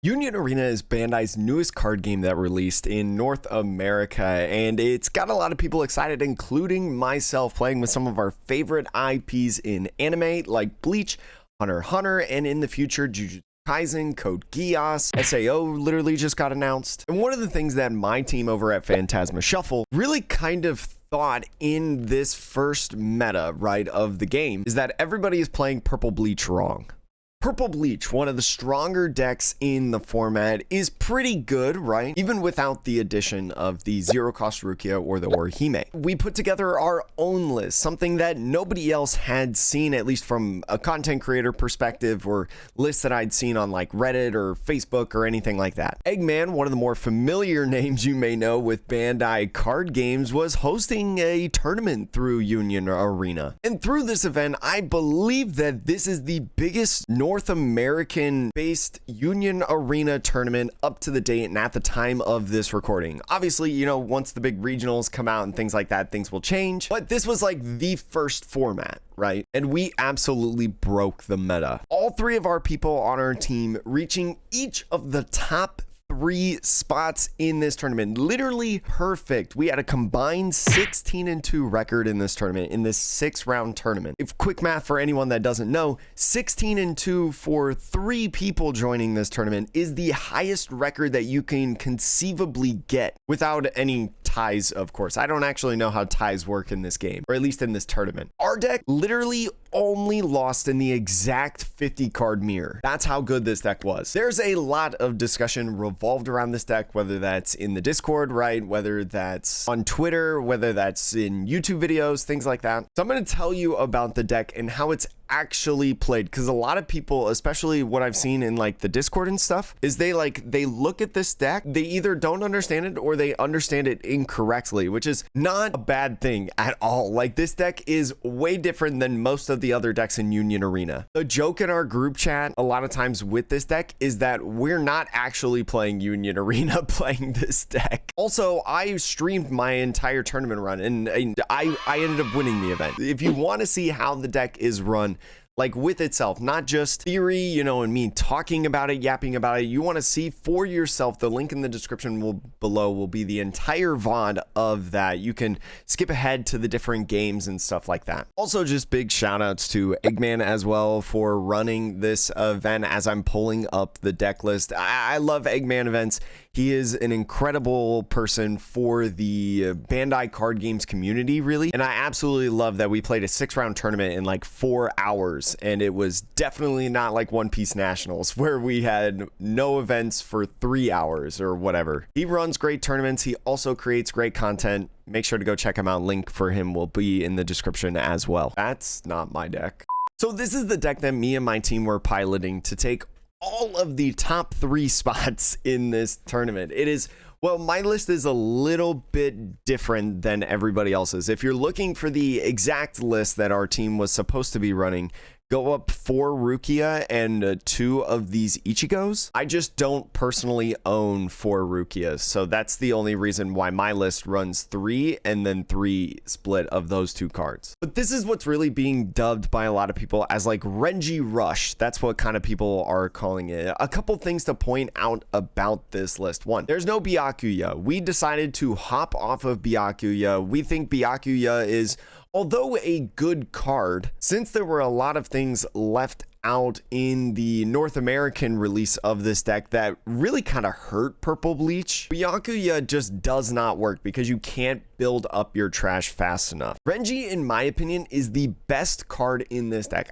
Union Arena is Bandai's newest card game that released in North America, and it's got a lot of people excited, including myself, playing with some of our favorite IPs in anime like Bleach, Hunter x Hunter, and in the future, Jujutsu Kaisen, Code Geass, SAO literally just got announced. And one of the things that my team over at Phantasma Shuffle really kind of thought in this first meta, right, of the game is that everybody is playing Purple Bleach wrong. Purple Bleach, one of the stronger decks in the format, is pretty good, right? Even without the addition of the zero-cost Rukia or the Orihime. We put together our own list, something that nobody else had seen, at least from a content creator perspective, or lists that I'd seen on like Reddit or Facebook or anything like that. Eggman, one of the more familiar names you may know with Bandai card games, was hosting a tournament through Union Arena. And through this event, I believe that this is the biggest North American based Union Arena tournament up to the date and at the time of this recording. Obviously, you know, once the big regionals come out and things like that, things will change, but this was like the first format, right? And we absolutely broke the meta. All three of our people on our team reaching each of the top 3 spots in this tournament. Literally perfect. We had a combined 16-2 record in this tournament, in this 6-round tournament. If quick math for anyone that doesn't know, 16-2 for 3 people joining this tournament is the highest record that you can conceivably get without any ties, of course. I don't actually know how ties work in this game, or at least in this tournament. Our deck literally only lost in the exact 50 card mirror. That's how good this deck was. There's a lot of discussion revolved around this deck, whether that's in the Discord, right? Whether that's on Twitter, whether that's in YouTube videos, things like that. So I'm going to tell you about the deck and how it's actually played, because a lot of people, especially what I've seen in like the Discord and stuff, is they look at this deck, they either don't understand it or they understand it incorrectly, which is not a bad thing at all. Like, this deck is way different than most of the other decks in Union Arena. The joke in our group chat a lot of times with this deck is that we're not actually playing Union Arena playing this deck. Also, I streamed my entire tournament run and I ended up winning the event. If you want to see how the deck is run, like with itself, not just theory, you know, and me talking about it, yapping about it, you want to see for yourself, the link in the description below will be the entire VOD of that. You can skip ahead to the different games and stuff like that. Also, just big shout outs to Eggman as well for running this event as I'm pulling up the deck list. I love Eggman events. He is an incredible person for the Bandai card games community, really. And I absolutely love that we played a 6-round tournament in like 4 hours. And it was definitely not like One Piece Nationals where we had no events for 3 hours or whatever. He runs great tournaments. He also creates great content. Make sure to go check him out. Link for him will be in the description as well. That's not my deck. So this is the deck that me and my team were piloting to take all of the top 3 spots in this tournament. It is, well, my list is a little bit different than everybody else's. If you're looking for the exact list that our team was supposed to be running, go up 4 Rukia and 2 of these Ichigos. I just don't personally own 4 Rukias, so that's the only reason why my list runs 3 and then 3 split of those 2 cards. But this is what's really being dubbed by a lot of people as like Renji Rush. That's what kind of people are calling it. A couple things to point out about this list. 1, there's no Byakuya. We decided to hop off of Byakuya. We think Byakuya is, although a good card, since there were a lot of things left out in the North American release of this deck that really kind of hurt Purple Bleach, Byakuya just does not work because you can't build up your trash fast enough. Renji, in my opinion, is the best card in this deck.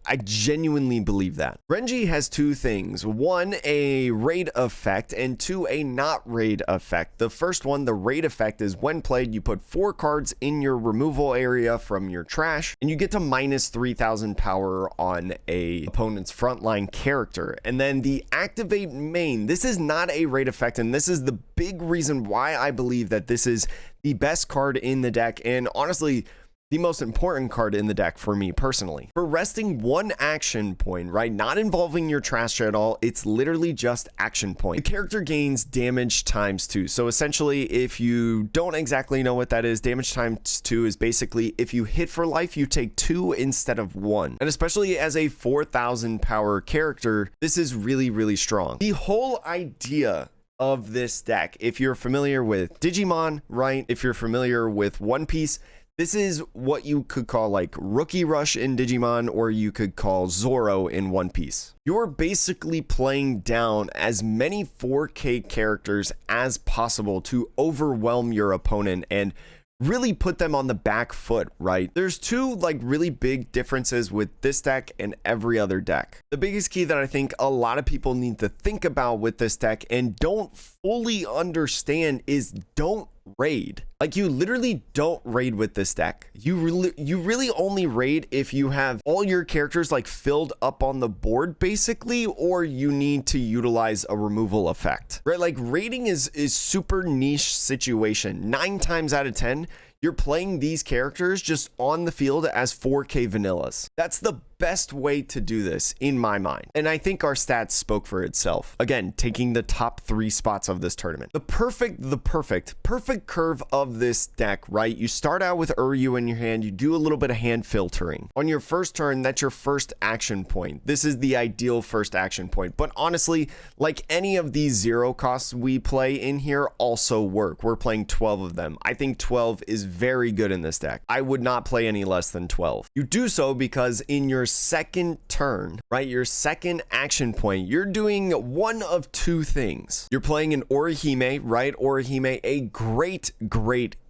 I genuinely believe that. Renji has 2 things. 1, a raid effect, and 2, a not raid effect. The first one, the raid effect, is when played, you put 4 cards in your removal area from your trash, and you get to minus 3,000 power on a opponent's frontline character. And then the activate main, this is not a raid effect, and this is the big reason why I believe that this is the best card in the deck, and honestly the most important card in the deck for me personally. For resting one action point, right? Not involving your trash at all. It's literally just action point. The character gains damage times 2. So essentially, if you don't exactly know what that is, damage times 2 is basically if you hit for life, you take 2 instead of 1. And especially as a 4,000 power character, this is really, really strong. The whole idea of this deck, if you're familiar with Digimon, right? If you're familiar with One Piece, this is what you could call like Rookie Rush in Digimon, or you could call Zoro in One Piece. You're basically playing down as many 4K characters as possible to overwhelm your opponent and really put them on the back foot, right? There's two like really big differences with this deck and every other deck. The biggest key that I think a lot of people need to think about with this deck and don't fully understand is don't raid. Like, you literally don't raid with this deck. You really only raid if you have all your characters like filled up on the board basically, or you need to utilize a removal effect, right? Like, raiding is super niche situation. 9 times out of 10 you're playing these characters just on the field as 4K vanillas. That's the best way to do this in my mind. And I think our stats spoke for itself. Again, taking the top 3 spots of this tournament. The perfect curve of this deck, right? You start out with Uryu in your hand, you do a little bit of hand filtering. On your first turn, that's your first action point. This is the ideal first action point. But honestly, like any of these 0 costs we play in here also work. We're playing 12 of them. I think 12 is very good in this deck. I would not play any less than 12. You do so because in your second turn, right, your second action point, you're doing one of 2 things. You're playing an Orihime, right? Orihime, a great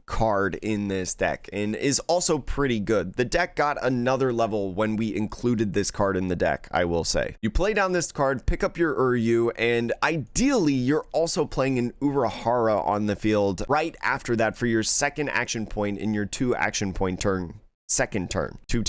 card in this deck and is also pretty good. The deck got another level when we included this card in the deck, I will say. You play down this card, pick up your Uryu, and ideally you're also playing an Urahara on the field right after that for your second action point in your 2 action point turn. Second turn, 2.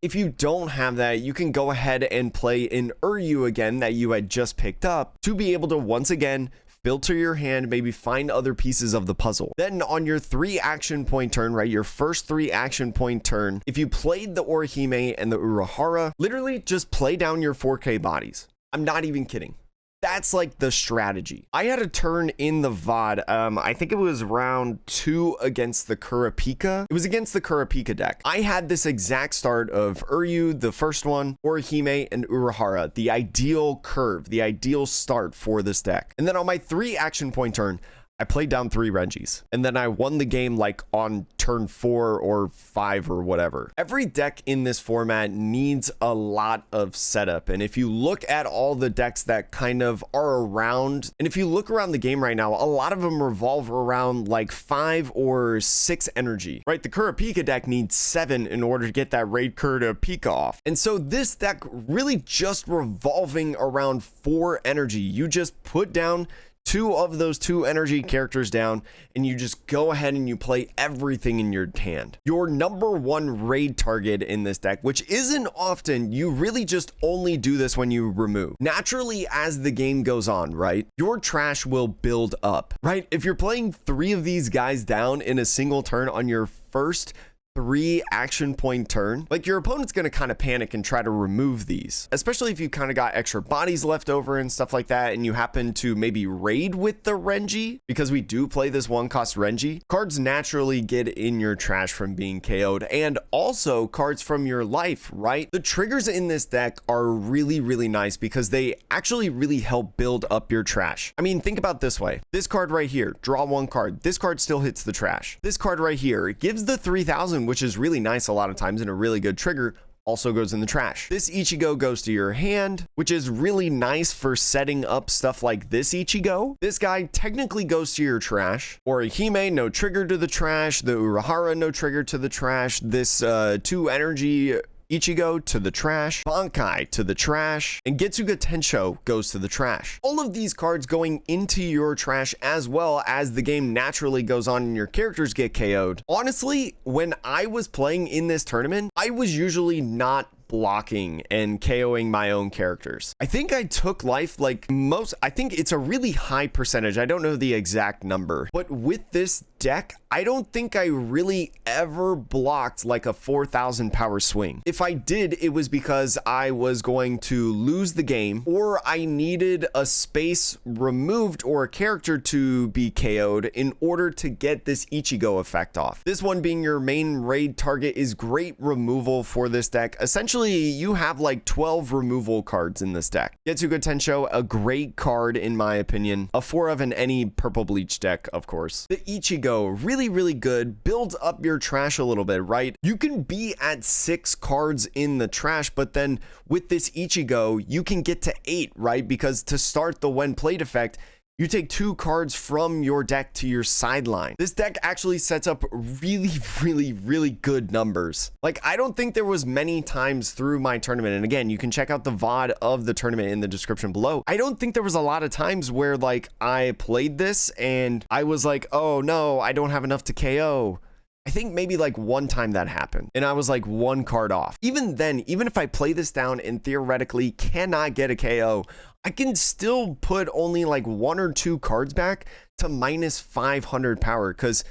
If you don't have that, you can go ahead and play an Uryu again that you had just picked up to be able to once again filter your hand, maybe find other pieces of the puzzle. Then on your 3 action point turn, right, your first 3 action point turn, if you played the Orihime and the Urahara, literally just play down your 4K bodies. I'm not even kidding. That's like the strategy. I had a turn in the VOD. I think it was round 2 against the Kurapika. It was against the Kurapika deck. I had this exact start of Uryu, the first one, Orihime, and Urahara. The ideal curve, the ideal start for this deck. And then on my 3 action point turn, I played down 3 Renjis, and then I won the game like on turn 4 or 5 or whatever. Every deck in this format needs a lot of setup, and if you look at all the decks that kind of are around, and if you look around the game right now, a lot of them revolve around like 5 or 6 energy, right? The Kurapika deck needs 7 in order to get that raid Kurapika off. And so this deck really just revolving around 4 energy. You just put down 2 of those 2 energy characters down, and you just go ahead and you play everything in your hand. Your number 1 raid target in this deck, which isn't often, you really just only do this when you remove. Naturally, as the game goes on, right, your trash will build up, right? If you're playing 3 of these guys down in a single turn on your first 3 action point turn, like, your opponent's gonna kind of panic and try to remove these, especially if you kind of got extra bodies left over and stuff like that, and you happen to maybe raid with the Renji, because we do play this 1-cost Renji. Cards naturally get in your trash from being KO'd, and also cards from your life, right? The triggers in this deck are really nice because they actually really help build up your trash. I mean, think about it this way. This card right here, draw 1 card. This card still hits the trash. This card right here, it gives the 3000, which is really nice a lot of times and a really good trigger, also goes in the trash. This Ichigo goes to your hand, which is really nice for setting up stuff like this Ichigo. This guy technically goes to your trash. Orihime, no trigger to the trash. The Urahara, no trigger to the trash. This 2 energy Ichigo to the trash, Bankai to the trash, and Getsuga Tensho goes to the trash. All of these cards going into your trash as well as the game naturally goes on and your characters get KO'd. Honestly, when I was playing in this tournament, I was usually not blocking and KOing my own characters. I think I took life like most. I think it's a really high percentage. I don't know the exact number, but with this deck, I don't think I really ever blocked like a 4,000 power swing. If I did, it was because I was going to lose the game, or I needed a space removed or a character to be KO'd in order to get this Ichigo effect off. This one being your main raid target is great removal for this deck. Essentially, you have like 12 removal cards in this deck. Getsuga Tensho, a great card in my opinion. A 4 of in any purple bleach deck, of course. The Ichigo, really good. Builds up your trash a little bit, right? You can be at 6 cards in the trash, but then with this Ichigo, you can get to 8, right? Because to start the when played effect, you take 2 cards from your deck to your sideline. This deck actually sets up really good numbers. Like, I don't think there was many times through my tournament, and again, you can check out the VOD of the tournament in the description below. I don't think there was a lot of times where like I played this and I was like, oh no, I don't have enough to KO. I think maybe like one time that happened and I was like 1 card off. Even then, even if I play this down and theoretically cannot get a KO, I can still put only like 1 or 2 cards back to minus 500 power, because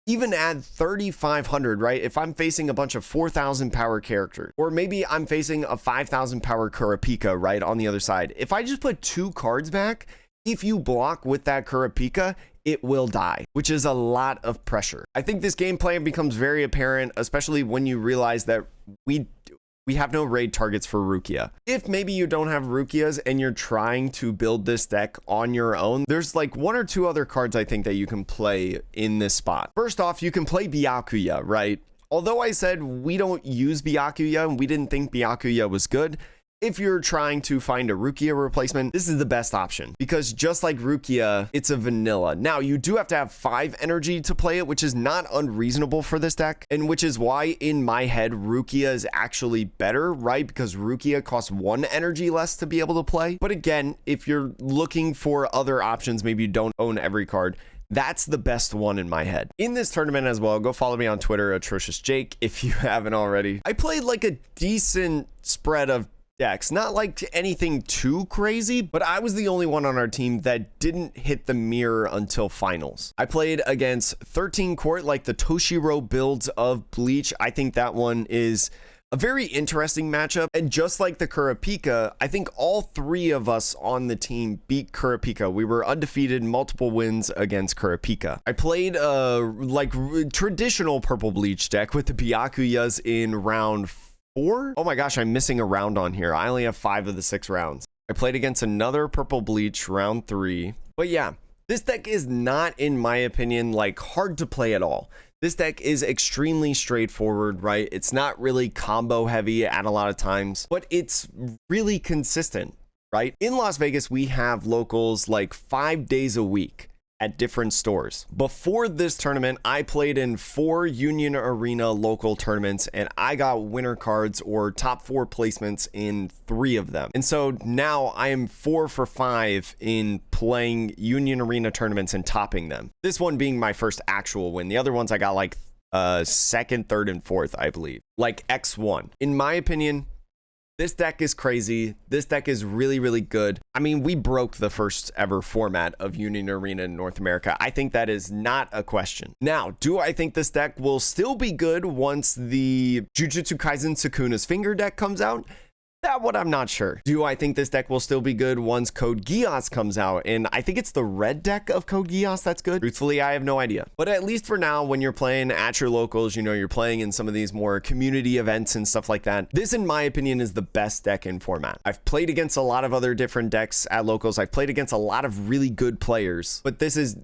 even at 3,500, right? If I'm facing a bunch of 4,000 power characters, or maybe I'm facing a 5,000 power Kurapika, right, on the other side. If I just put 2 cards back, if you block with that Kurapika, it will die, which is a lot of pressure. I think this game plan becomes very apparent, especially when you realize that we have no raid targets for Rukia. If maybe you don't have Rukias and you're trying to build this deck on your own, there's like 1 or 2 other cards I think that you can play in this spot. First off, you can play Byakuya, right? Although I said we don't use Byakuya and we didn't think Byakuya was good, if you're trying to find a Rukia replacement, this is the best option, because just like Rukia, it's a vanilla. Now, you do have to have 5 energy to play it, which is not unreasonable for this deck, and which is why in my head, Rukia is actually better, right? Because Rukia costs 1 energy less to be able to play. But again, if you're looking for other options, maybe you don't own every card, that's the best one in my head. In this tournament as well, go follow me on Twitter, Atrocious Jake, if you haven't already. I played like a decent spread of decks, not like anything too crazy, but I was the only one on our team that didn't hit the mirror until finals. I played against 13 Court, like the Toshiro builds of Bleach. I think that one is a very interesting matchup, and just like the Kurapika, I think all 3 of us on the team beat Kurapika. We were undefeated, multiple wins against Kurapika. I played a like traditional purple Bleach deck with the Byakuyas in round 4. Oh my gosh, I'm missing a round on here. I only have 5 of the 6 rounds. I played against another purple Bleach round 3. But yeah, this deck is not, in my opinion, like hard to play at all. This deck is extremely straightforward, right? It's not really combo heavy at a lot of times, but it's really consistent, right? In Las Vegas, we have locals like 5 days a week at different stores. Before this tournament, I played in 4 Union Arena local tournaments and I got winner cards or top 4 placements in 3 of them. And so now I am 4 for 5 in playing Union Arena tournaments and topping them. This one being my first actual win. The other ones I got like 2nd, 3rd, and 4th, I believe. Like X1. In my opinion, this deck is crazy. This deck is really good. I mean, we broke the first ever format of Union Arena in North America. I think that is not a question. Now, do I think this deck will still be good once the Jujutsu Kaisen Sukuna's Finger deck comes out? That one I'm not sure. Do I think this deck will still be good once Code Geass comes out? And I think it's the red deck of Code Geass that's good. Truthfully, I have no idea. But at least for now, when you're playing at your locals, you know, you're playing in some of these more community events and stuff like that. This, in my opinion, is the best deck in format. I've played against a lot of other different decks at locals. I've played against a lot of really good players, but this is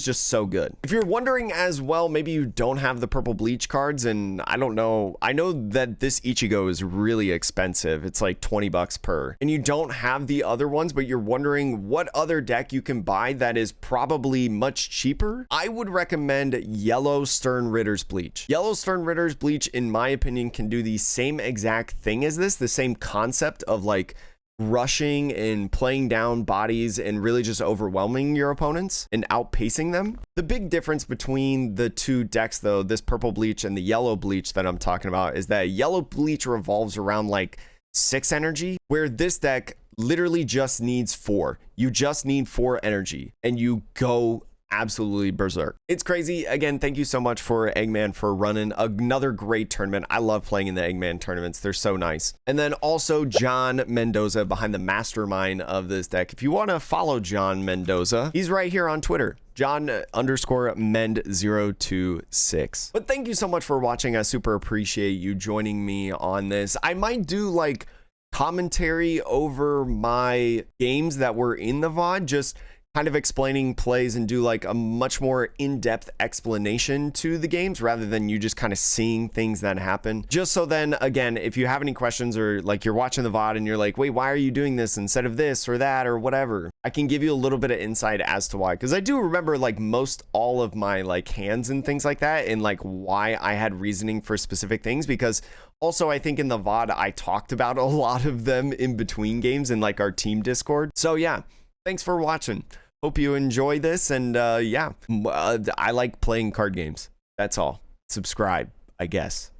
just so good. If you're wondering as well, maybe you don't have the purple Bleach cards, and I don't know. I know that this Ichigo is really expensive. It's like 20 bucks per, and you don't have the other ones, but you're wondering what other deck you can buy that is probably much cheaper. I would recommend Yellow Stern Ritter's Bleach. Yellow Stern Ritter's Bleach, in my opinion, can do the same exact thing as this, the same concept of like rushing and playing down bodies and really just overwhelming your opponents and outpacing them. The big difference between the 2 decks, though, this purple Bleach and the yellow Bleach that I'm talking about, is that yellow Bleach revolves around like 6 energy, where this deck literally just needs 4. You just need 4 energy and you go absolutely berserk. It's crazy. Again, thank you so much for Eggman for running another great tournament. I love playing in the Eggman tournaments. They're so nice. And then also Jon Mendoza behind the mastermind of this deck. If you want to follow Jon Mendoza, he's right here on Twitter. Jon_Mend026. But thank you so much for watching. I super appreciate you joining me on this. I might do like commentary over my games that were in the VOD, just kind of explaining plays and do like a much more in-depth explanation to the games rather than you just kind of seeing things that happen. Just so then, again, if you have any questions or like you're watching the VOD and you're like, wait, why are you doing this instead of this or that or whatever, I can give you a little bit of insight as to why. Because I do remember like most all of my like hands and things like that and like why I had reasoning for specific things, because also I think in the VOD I talked about a lot of them in between games in like our team Discord. So yeah, thanks for watching. Hope you enjoy this, and yeah, I like playing card games. That's all. Subscribe, I guess.